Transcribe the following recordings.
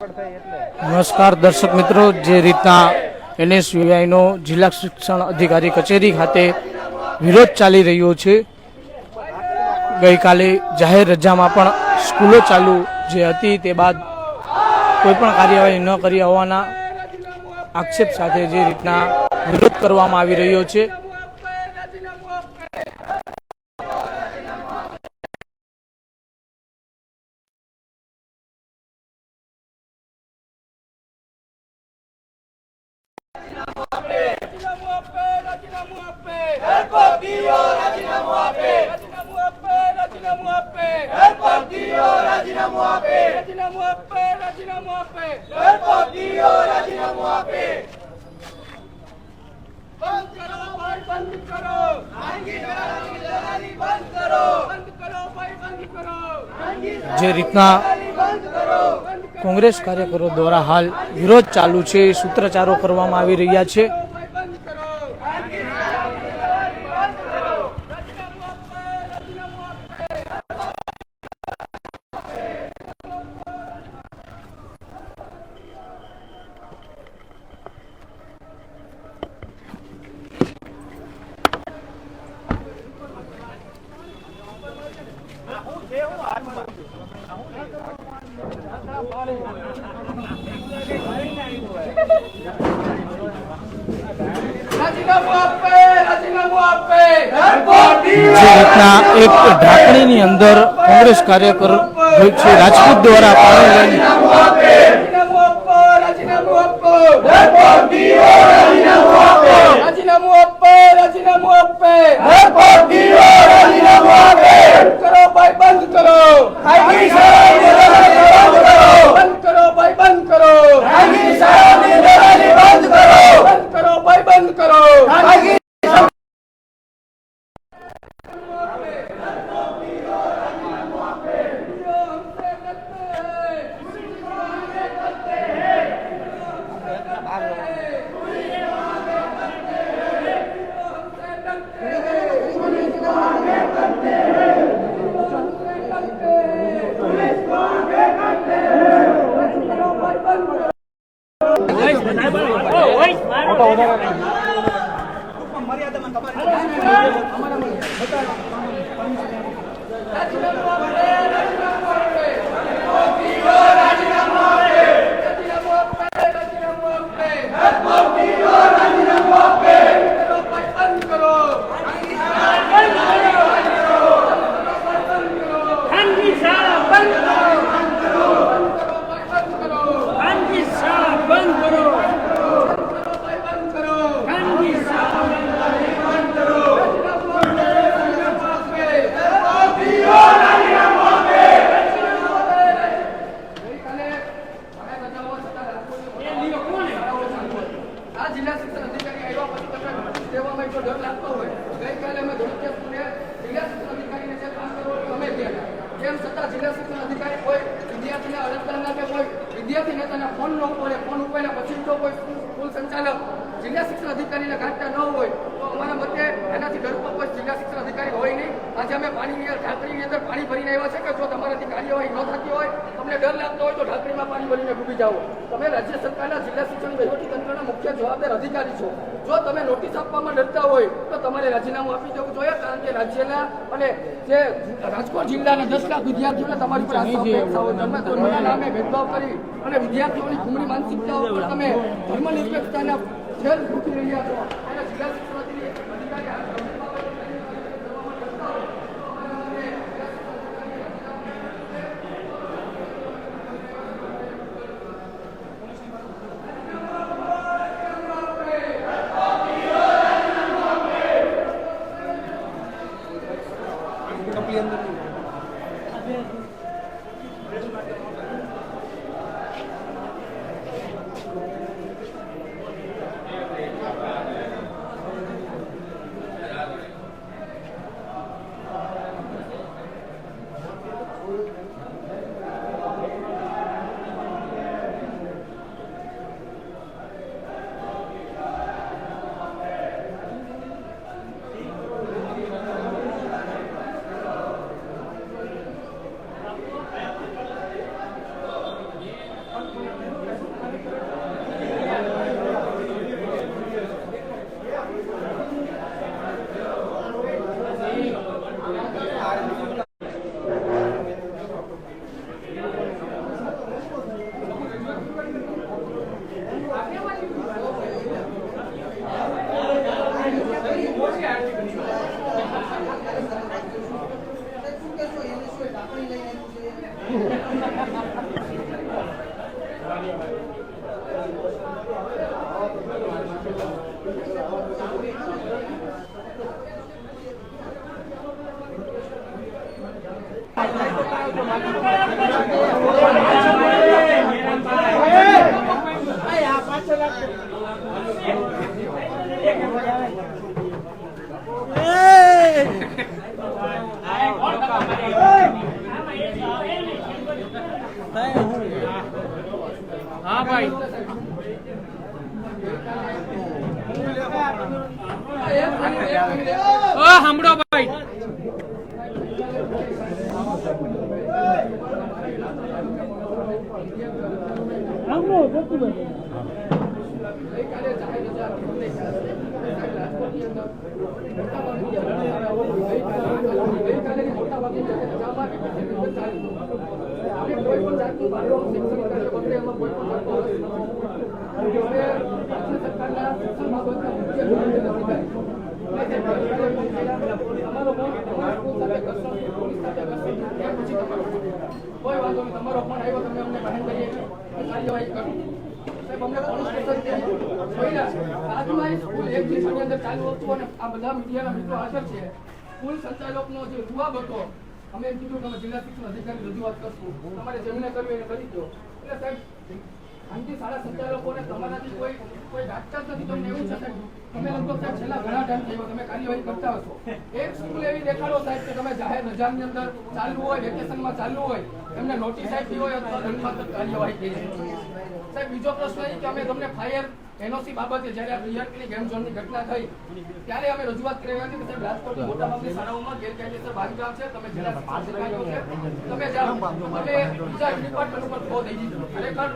નમસ્કાર દર્શક મિત્રો, જે રીતના NSUIનો જિલ્લા શિક્ષણ અધિકારી કચેરી ખાતે વિરોધ ચાલી રહ્યો છે, ગઈકાલે જાહેર રજામાં પણ સ્કૂલો ચાલુ જે હતી તે બાદ કોઈ પણ કાર્યવાહી ન કરી હોવાના આક્ષેપ સાથે જે રીતના વિરોધ કરવામાં આવી રહ્યો છે, જે રીતના કોંગ્રેસ કાર્યકરો દ્વારા હાલ વિરોધ ચાલુ છે, સૂત્રોચ્ચારો કરવામાં આવી રહ્યા છે। एक ढाकणी अंदर कांग्रेस कार्यकर राजपूत द्वारा विद्यार्थी नेता फोन न पड़े फोन उपाय पी जो कोई स्कूल संचालक जिला शिक्षण अधिकारी गांठता न हो तो अमरा मते एना डरपोक कोई जिला शिक्षण अधिकारी होय नहीं। आज अमे पानी ढाकरी अंदर पानी भरीने आव्या छे के जो तमाराथी कार्यवाही न थती होय तमने डर लागतो होय तो ढाकरीमां पानी भरीने डूबी जाओ। तमे राज्य सरकारना जिला शिक्षण वहीवटीतंत्रना मुख्य जवाबदार अधिकारी छो, जो तमे नोटिस आपवामां डरता होय तो तमारे राजीनामुं आपी देवुं जोईए, कारण के राज्यना अने जे राजकोट जिल्लाना 10 लाख विद्यार्थीओने तमारी पर धर्मना नामे भेदभाव करी અને વિદ્યાર્થીઓની ઘૂમરી માનસિકતાઓ પર તમે ધર્મનિરપેક્ષતાના ખેલ મૂકી રહ્યા છો। અને જિલ્લા શિક્ષણ અધિકારી હા ભાઈ સાંભળો ભાઈ કોઈ વાંધો નહીં, તમારો ફોન આવ્યો, તમે અમને બહાર કરીએ કાર્યવાહી કરો. સાહેબ, અમને પોલીસ સ્ટેશન આજમાં સ્કૂલ એક દિવસની અંદર ચાલુ હતું અને આ બધા મીડિયાના મિત્રો હાજર છે. સ્કૂલ સંચાલકનો જે જવાબ હતો, અમે એમ કીધું કે અમે જિલ્લા શિક્ષણ અધિકારી રજૂઆત કરશું, તમારે જેમને કરવી એને કરી દો. એટલે સાહેબ આમથી શાળા સંચાલકોને તમારાથી કોઈ ગાંઠતા જ નથી. તમને એવું છે સાહેબ, તમે લગભગ સાહેબ છેલ્લા ઘણા ટાઈમ થયો તમે કાર્યવાહી કરતા હશો. એક સ્કૂલ એવી દેખાડો સાહેબ કે તમે જાહેર રજાની અંદર ચાલુ હોય, વેકેશનમાં ચાલુ હોય, એમને નોટિસ આપી હોય અથવા દંડનાત્મક કાર્યવાહી થઈ છે. સાહેબ બીજો પ્રશ્ન એ કે અમે તમને ફાયર એનઓસી બાબતે જ્યારે આ ટીઆરપીની ગેમ ઝોનની ઘટના થઈ ત્યારે અમે રજૂઆત કરી હતી કે સાહેબ રાજકોટની મોટાભાગની શાળાઓમાં ગેરકાયદેસર બાંધકામ છે, તમે જિલ્લા શિક્ષણાધિકારીઓ છે, તમે જાઓ, તમે બીજા ડિપાર્ટમેન્ટ ઉપર ખો દઈ દીધું. ખરેખર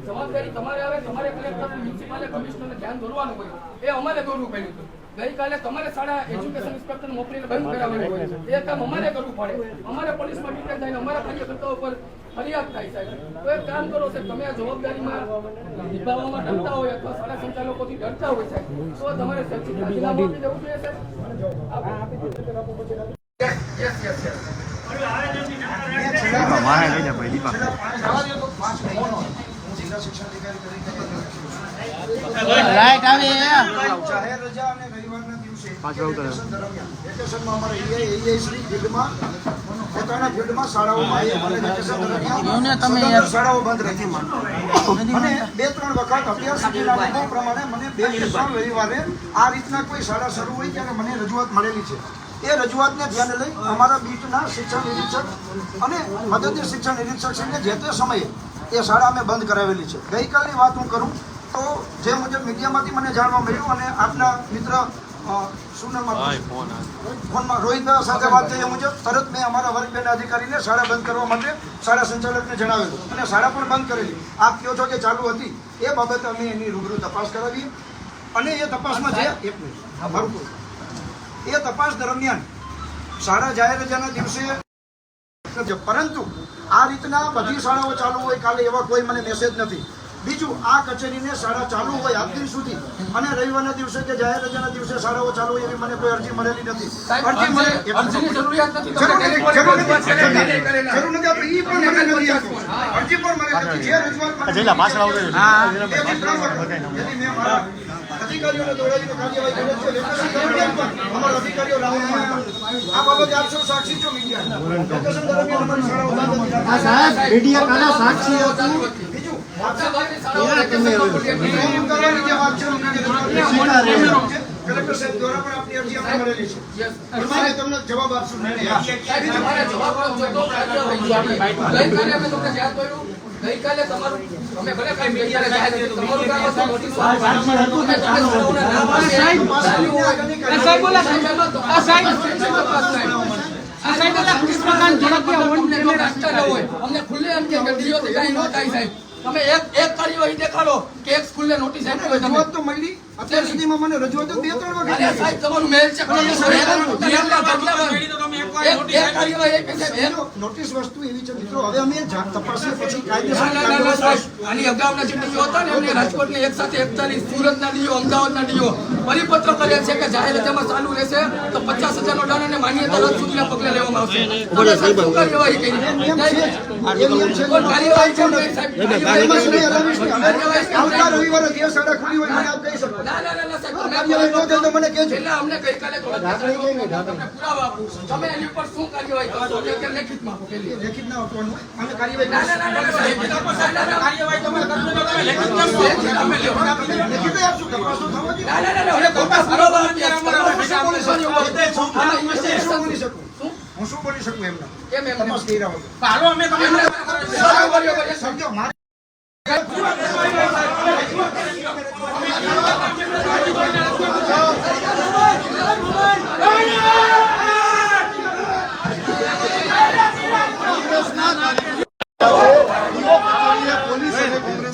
જવાબદારી તમારે આવે, તમારે કલેક્ટર મ્યુનિસિપાલ કમિશનરને ધ્યાન દોરવાનું હોય, એ અમારે દોરવું પડ્યું હતું. ગઈકાલે તમારે શાળા એજ્યુકેશન ઇન્સ્પેક્ટરને મોકલીને બંધ કરાવવાનું હોય, એ કામ અમારે કરવું પડે. અમારે પોલીસમાં ડિટેલ થઈને અમારા કાર્યકર્તાઓ પર ફરિયાદ થાય સાહેબ. તો એક કામ કરો સાહેબ, તમે આ જવાબદારીમાં નિભાવવામાં ડરતા હોય અથવા શાળા સંચાલકોથી ડરતા હોય સાહેબ, તો તમારે રાજીનામું આપી દેવું જોઈએ સાહેબ. યસ યસ યસ રાઈટ આવે જાહેર રજા અને રવિવારના દિવસે વેકેશનમાં અમારે શ્રી ફિલ્ડમાં પોતાના ફિલ્ડમાં શાળાઓમાં શાળાઓ બંધ રહી અને 2-3 વખત અત્યાર સુધીના અનુભવ પ્રમાણે મને 2-3 રવિવારે આ રીતના કોઈ શાળા શરૂ હોય ત્યારે મને રજૂઆત મળેલી છે. એ રજૂઆતને ધ્યાને લઈ અમારા બીટના શિક્ષણ નિરીક્ષક અને મદદનીશ શિક્ષણ નિરીક્ષકશ્રીને જે તે સમયે એ શાળા અમે બંધ કરાવેલી છે. ગઈકાલની વાત હું કરું તો જે મુજબ મીડિયામાંથી મને જાણવા મળ્યું અને આપના મિત્ર ફોનમાં રોહિતભાઈ સાથે વાત થઈ એ મુજબ તરત મેં અમારા વર્ગબેના અધિકારીને શાળા બંધ કરવા માટે શાળા સંચાલકને જણાવેલું અને શાળા પણ બંધ કરેલી. આપ કહો છો કે ચાલુ હતી, એ બાબતે અમે એની રૂબરૂ તપાસ કરાવી અને એ તપાસમાં જે એ તપાસ દરમિયાન શાળા જાહેર રજાના દિવસે, પરંતુ આ રીતના બધી શાળાઓ ચાલુ હોય કાલે એવા કોઈ મને મેસેજ નથી. બીજું, આ કચેરીને શાળા ચાલુ હોય આજ દિન સુધી અને રવિવારના દિવસે કે જાહેર રજાના દિવસે શાળાઓ ચાલુ હોય એવી મને કોઈ અરજી મળેલી નથી. અરજી મળે અરજીની જરૂરિયાત નથી. જરૂર નથી, આપણે ઈ પણ મને નથી આપવું. અરજી પણ મને નથી. જે રજૂઆત મેં મારા અધિકારીઓને દોડાવીને કાર્યવાહી કરે છે. વેકેશન દરમિયાન પણ અમારા અધિકારીઓ રાઉન્ડમાં આ બાબતે આપ સૌ સાક્ષી છો મીડિયા. વેકેશન દરમિયાન અમારી શાળાઓ બંધ હતી. સાહેબ મીડિયા કાના સાક્ષી હતું. બીજું મોટાભાગની શાળાઓ કરવાની જે વાત છે કલેક્ટર સાહેબ દ્વારા પણ આપની અરજી આપણે મળેલી છે. પ્રમાણે તમને જવાબ આપશું. તમારે જવાબ આપજો તો કાર્યવાહી જોઈએ. ગઈકાલે અમે તમને યાદ કર્યું, ગઈકાલે તમારું અમે ભલે કઈ મીડિયાને જાહેર કર્યું, તમારું કામ હતું નોટિસ અમને ખુલ્લે એમ કે ડીઓ થી કઈ ન થાય સાહેબ. તમે એક કાર્યવાહી દેખાડો કે એક સ્કૂલને નોટિસ આપી હોય. રજૂઆત તો મળી અત્યાર સુધીમાં મને રજૂઆત 2-3 વખત અરે સાહેબ તમારું મેલ છે નોટિસ વસ્તુ એવી છે મિત્રો, હવે અમે તપાસીએ પછી કાયદેસર આની અગાઉના જે ડીઓ હતા ને એમને રાજકોટની એક સાથે 41, સુરતના ડીઓ, અમદાવાદના ડીઓ પરિપત્ર કર્યા છે કે જાહેર રજામાં ચાલુ રહેશે તો 50,000 નો દંડ અને માન્યતા રદ સુધીના પગલા લેવામાં આવશે. કાર્યવાહી કરી કાર્યવાહી છે આવતા રવિવારે જે શાળા ખુલી હોય મને આપ કહી શકો. ના સાહેબ, મને કહેજો. અમને ગઈકાલે પુરાવા આપું, તમે એની ઉપર શું કાર્યવાહી કરશો અત્યારે લેખિતમાં આપો. લેખિત ના આપવાનું હોય અમે કાર્યવાહી ના કાર્યવાહી તમે લેખિત આપશું. તપાસ તો થવા દો. હું શું બોલી શકું એમને કેમ એમ તપાસ કર્યા વગર? અમે સમજો મારે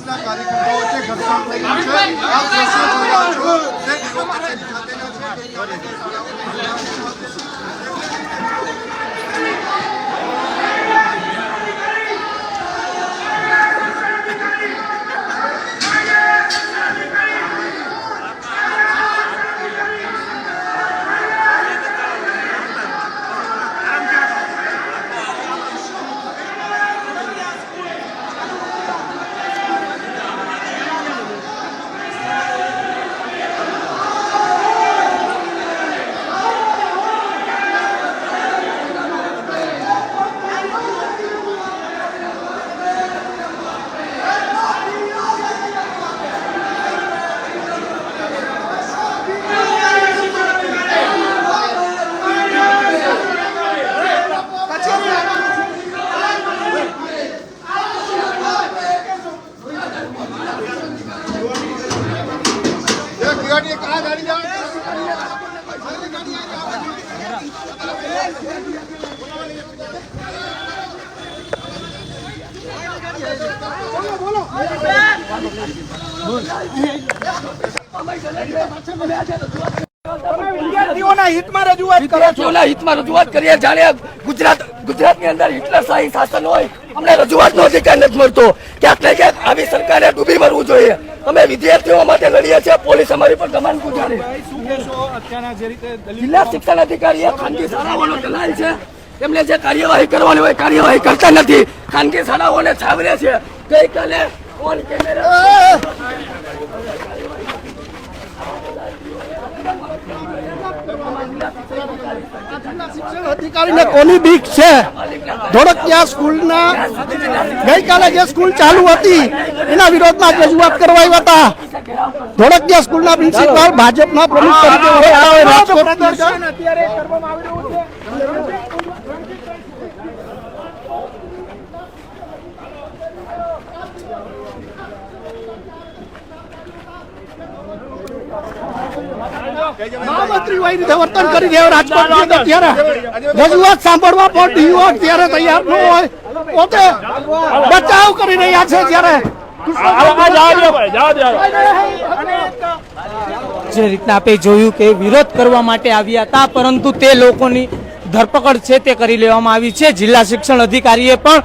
કોંગ્રેસના કાર્યકર્તાઓ છે ઘર્ષણ થયું છે. આપ દ્રશ્યો જોયા છો તે દીવો કચેરી ખાતેના છે. વિદ્યાર્થીઓના હિતમાં રજૂઆત કરીએ. જાણે ગુજરાતની અંદર હિટલરશાહી શાસન હોય, અમને રજૂઆતનો અધિકાર નથી મળતો. ક્યાંક ને ક્યાંક આવી સરકારે ડૂબી મરવું જોઈએ. અમે વિદ્યાર્થીઓ માટે લડીએ છીએ. પોલીસ અમારી પર દબાણ ગુજારે. જિલ્લા શિક્ષણ અધિકારી ખાનગી શાળાઓનો દલાલ છે. એમને જે કાર્યવાહી કરવાની હોય કાર્યવાહી કરતા નથી. ખાનગી શાળાઓને છાવરે છે. ગઈકાલે ઓન કેમેરા અધિકારીને કોની બીક છે? ધોળકિયા સ્કૂલના ગઈકાલે જે સ્કૂલ ચાલુ હતી એના વિરોધમાં રજૂઆત કરવા આવ્યા હતા. ધોળકિયા સ્કૂલના પ્રિન્સિપાલ ભાજપના પ્રમુખ તરીકે ઓળખાતા હોય રાજકોટની અત્યારે કરવામાં આવી રહ્યું છે. મહામંત્રી હોય રીતે વર્તન કરી રહ્યો રાજકોટની અંદર ત્યારે રજૂઆત સાંભળવા પણ ડીઓ અત્યારે તૈયાર ન હોય, પોતે બચાવ કરી રહ્યા છે. ત્યારે જે રીતના આપણે જોયું કે વિરોધ કરવા માટે આવ્યા હતા, પરંતુ તે લોકોની ધરપકડ છે તે કરી લેવામાં આવી છે. જિલ્લા શિક્ષણ અધિકારીએ પણ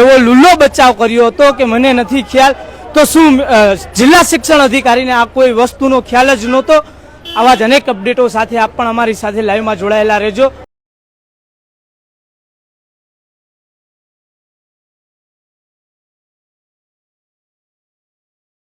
એવો લુલ્લો બચાવ કર્યો હતો કે મને નથી ખ્યાલ. તો શું જિલ્લા શિક્ષણ અધિકારીને આ કોઈ વસ્તુનો ખ્યાલ જ નહોતો? આવા જ અનેક અપડેટો સાથે આપ પણ અમારી સાથે લાઈવમાં જોડાયેલા રહેજો.